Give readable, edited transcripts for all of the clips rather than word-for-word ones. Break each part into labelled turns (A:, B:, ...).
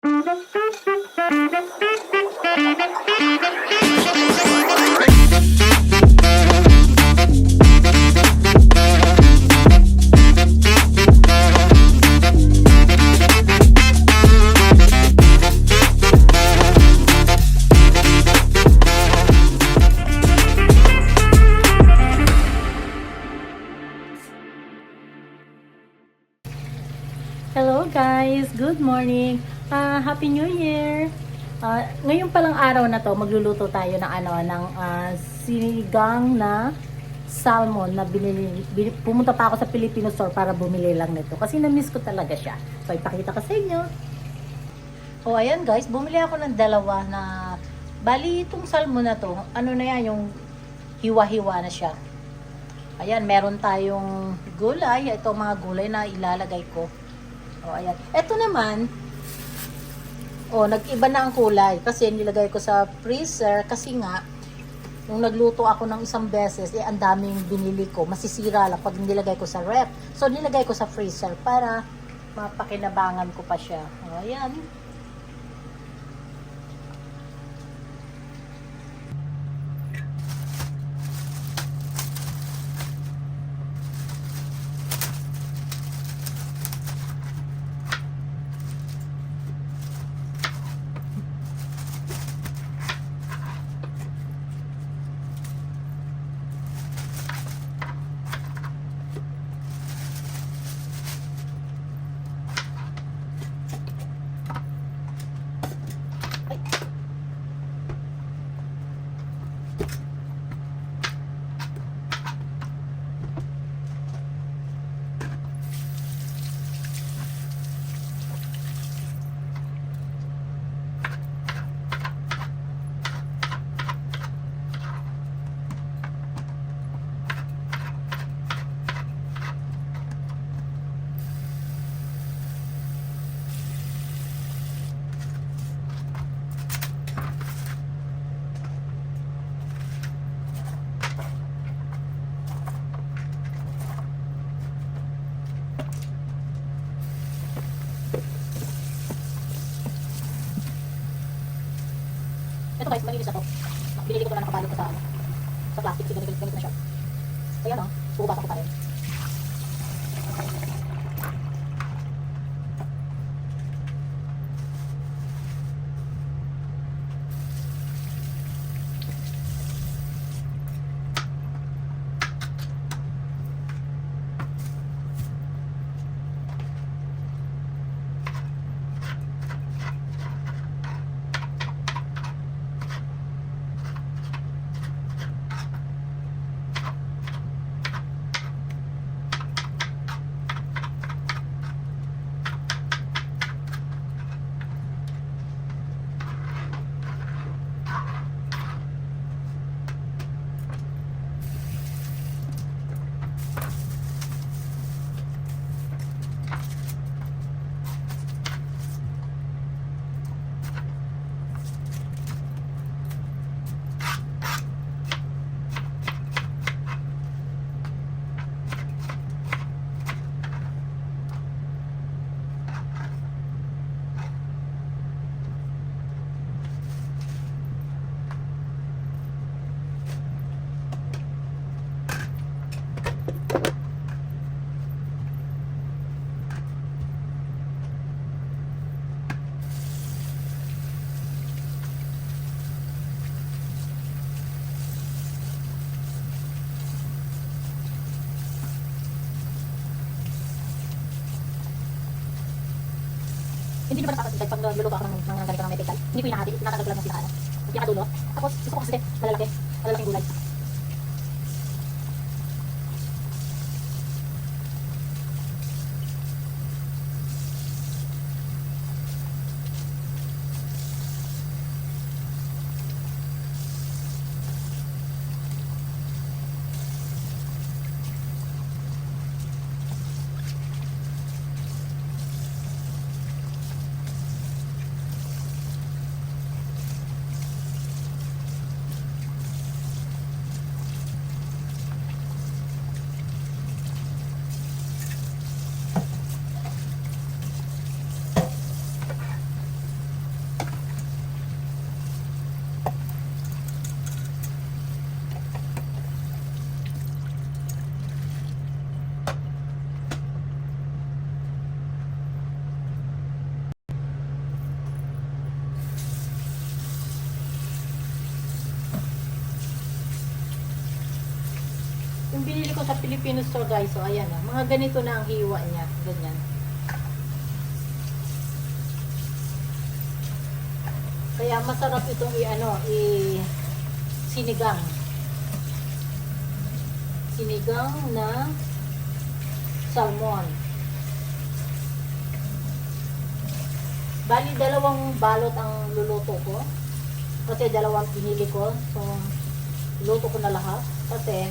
A: Hello guys, good morning. Happy New Year. Ngayon palang araw na to, magluluto tayo ng sinigang na salmon na pumunta pa ako sa Filipino store para bumili lang nito kasi na-miss ko talaga siya. So ipakita ko sa inyo. Oh, ayan guys, bumili ako ng dalawa na bali itong salmon na to. Ano na yan, yung hiwa-hiwa na siya. Ayan, meron tayong gulay. Ito mga gulay na ilalagay ko. O, ayan. Ito naman, nag-iba na ang kulay kasi nilagay ko sa freezer kasi nga, nung nagluto ako ng isang beses, ang daming binili ko, masisira lang pag nilagay ko sa ref. So, nilagay ko sa freezer para mapakinabangan ko pa siya. O, ayan. Ito guys, malinis na to. Binili ko na nakabalot ko sa plastic. So, ganito na siya. Ayan o, puhugasan ko pa rin. Hindi nyo ba napapansin pag nagluluto ako ng ganito ng medical, hindi ko hinahati, tinatanggal ko lang yung pinaka pinakadulo. Tapos gusto ko kasi malalaking gulay. Yung binili ko sa Filipino store guys, so ayan o. Mga ganito na ang hiwa niya. Ganyan. Kaya masarap itong sinigang. Sinigang na salmon. Bali, 2 balot ang luluto ko. Kasi 2 pinili ko. So, luto ko na lahat. Kasi,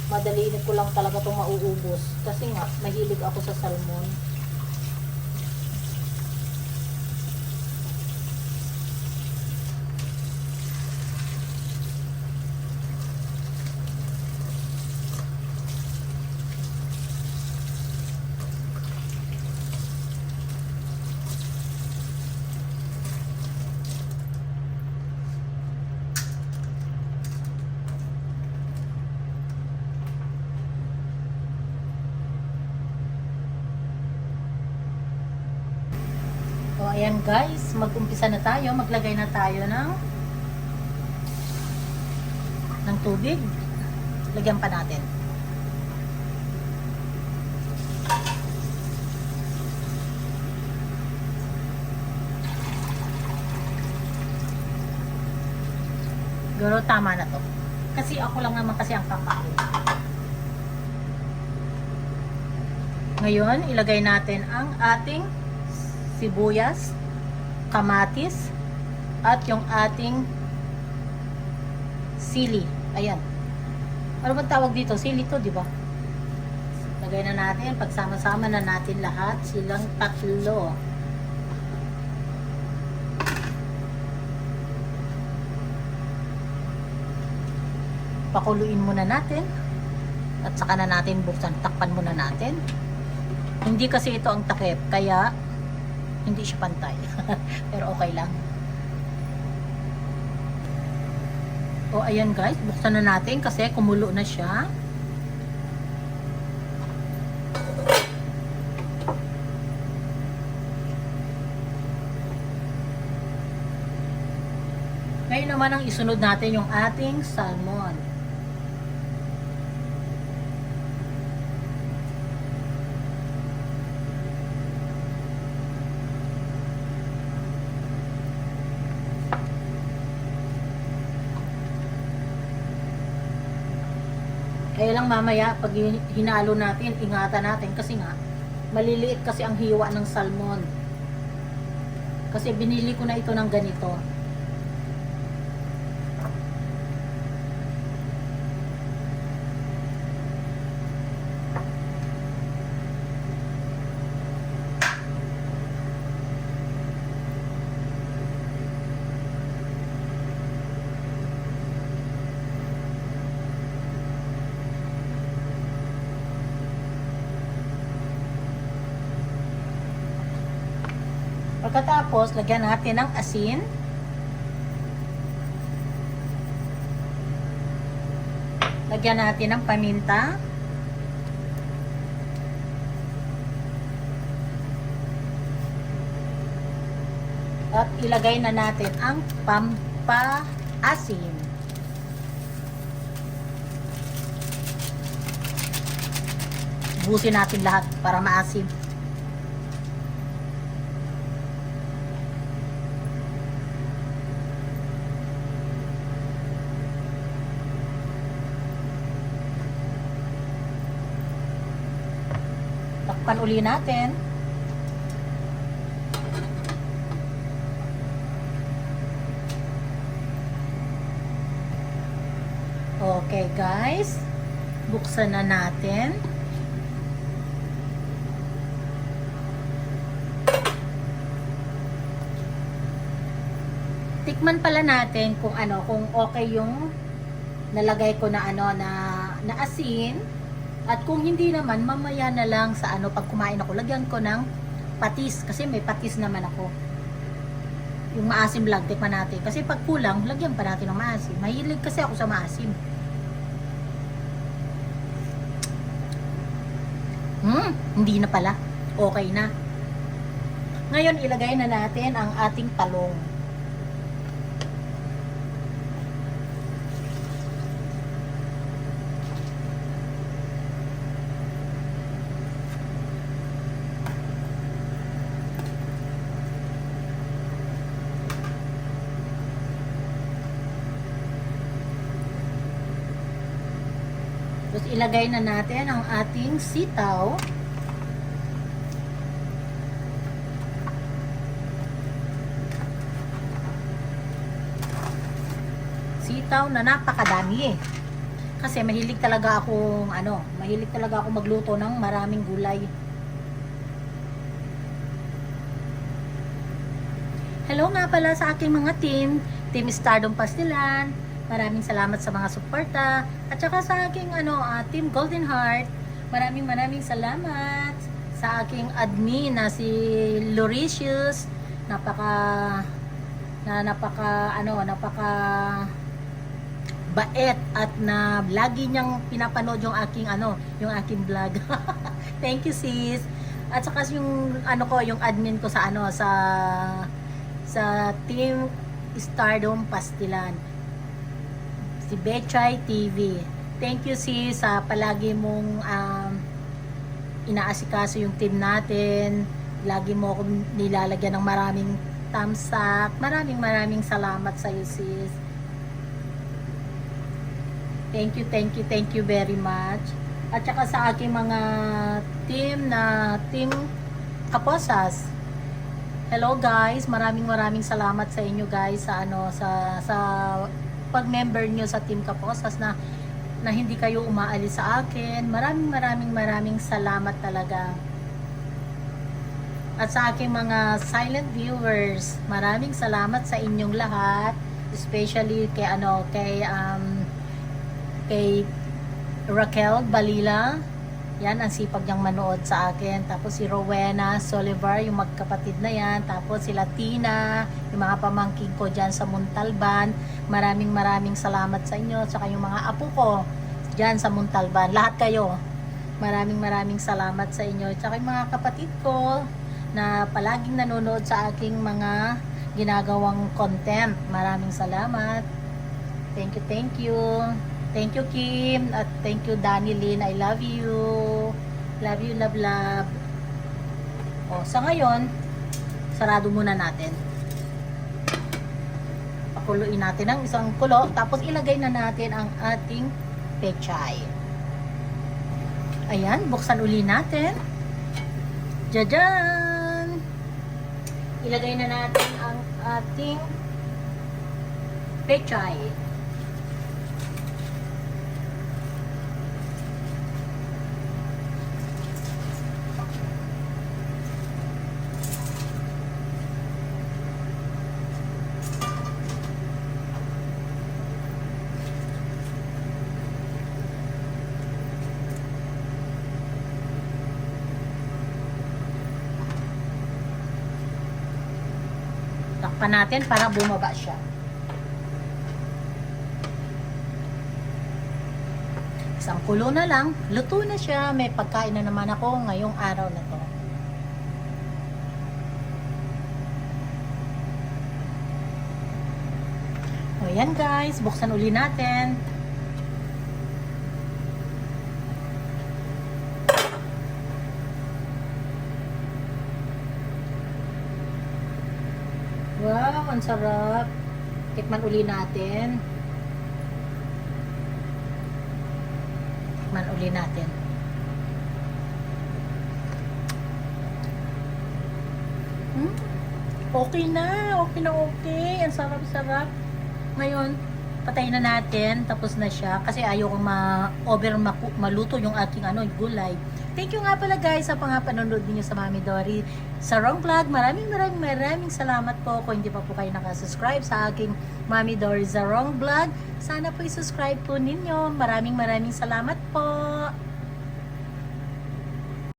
A: madali ko lang talaga itong mauubos. Kasi nga, mahilig ako sa salmon. O, ayan guys, mag-umpisa na tayo. Maglagay na tayo ng tubig. Lagyan pa natin. Pero tama na to. Kasi ako lang naman kasi ang kakain. Ngayon, ilagay natin ang ating sibuyas, kamatis, at yung ating sili. Ayan. Ano bang tawag dito? Sili to, di ba? Lagay na natin. Pagsama-sama na natin lahat. Silang tatlo. Pakuluin muna natin. At saka na natin buksan. Takpan muna natin. Hindi kasi ito ang takip. Kaya hindi siya pantay. Pero okay lang. O ayan guys, buksan na natin kasi kumulo na siya. Ngayon naman ang isunod natin yung ating salmon. Kaya lang mamaya, pag hinalo natin, ingatan natin kasi nga, maliliit kasi ang hiwa ng salmon. Kasi binili ko na ito ng ganito. Pagkatapos, lagyan natin ng asin. Lagyan natin ng paminta. At ilagay na natin ang pampaasim. Busin natin lahat para maasim. Takpan uli natin. Okay guys, buksan na natin. Tikman pala natin kung kung okay yung nalagay ko na na asin. At kung hindi naman, mamaya na lang sa pag kumain ako, lagyan ko ng patis. Kasi may patis naman ako. Yung maasim lang, tikman natin. Kasi pag kulang, lagyan pa natin ng maasim. Mahilig kasi ako sa maasim. Hindi na pala. Okay na. Ngayon, ilagay na natin ang ating talong. Tapos ilagay na natin ang ating sitaw. Sitaw na napakadami eh. Kasi mahilig talaga akong magluto ng maraming gulay. Hello nga pala sa aking mga Team Stardom Pastilan. Maraming salamat sa mga suporta. At saka sa aking Team Golden Heart. Maraming salamat sa aking admin na si Loricious. Napaka bait at na lagi niyang pinapanood yung aking vlog. Thank you sis. At saka yung yung admin ko sa sa Team Stardom Pastilan, si Bechay TV. Thank you sis sa palagi mong inaasikaso yung team natin. Lagi mo akong nilalagyan ng maraming thumbs up. Maraming salamat sa iyo sis. Thank you very much. At saka sa aking mga Team Kaposas. Hello guys, maraming salamat sa inyo guys sa pag-member nyo sa Team Kaposas na hindi kayo umaalis sa akin. Maraming salamat talaga. At sa aking mga silent viewers, maraming salamat sa inyong lahat, especially kay Raquel Balila. Yan, ang sipag niyang manood sa akin. Tapos si Rowena Solivar, yung magkapatid na yan. Tapos sila Tina, yung mga pamangkin ko dyan sa Muntalban. Maraming salamat sa inyo. Tsaka yung mga apo ko dyan sa Muntalban. Lahat kayo. Maraming salamat sa inyo. Tsaka yung mga kapatid ko na palaging nanonood sa aking mga ginagawang content. Maraming salamat. Thank you. Thank you Kim at thank you Danny Lynn. I love you. Love you, love. O, sa ngayon, sarado muna natin. Pakuluin natin ang isang kulo. Tapos ilagay na natin ang ating pechay. Ayan, buksan uli natin. Jajan! Ilagay na natin ang ating pechay. Takpan natin para bumaba siya. Isang kulo na lang, luto na siya. May pagkain na naman ako ngayong araw na to. O yan guys, buksan uli natin. Wow, ang sarap. Tikman uli natin. Okay na. Okay. Ang sarap. Ngayon, patayin na natin. Tapos na siya. Kasi ayoko maluto yung aking gulay. Thank you nga pala guys sa panonood niyo sa Mami Dory Sarong Vlog. Maraming salamat po. Kung hindi pa po kayo nakasubscribe sa aking Mami Dory Sarong Vlog, sana po i-subscribe po ninyo. Maraming salamat po.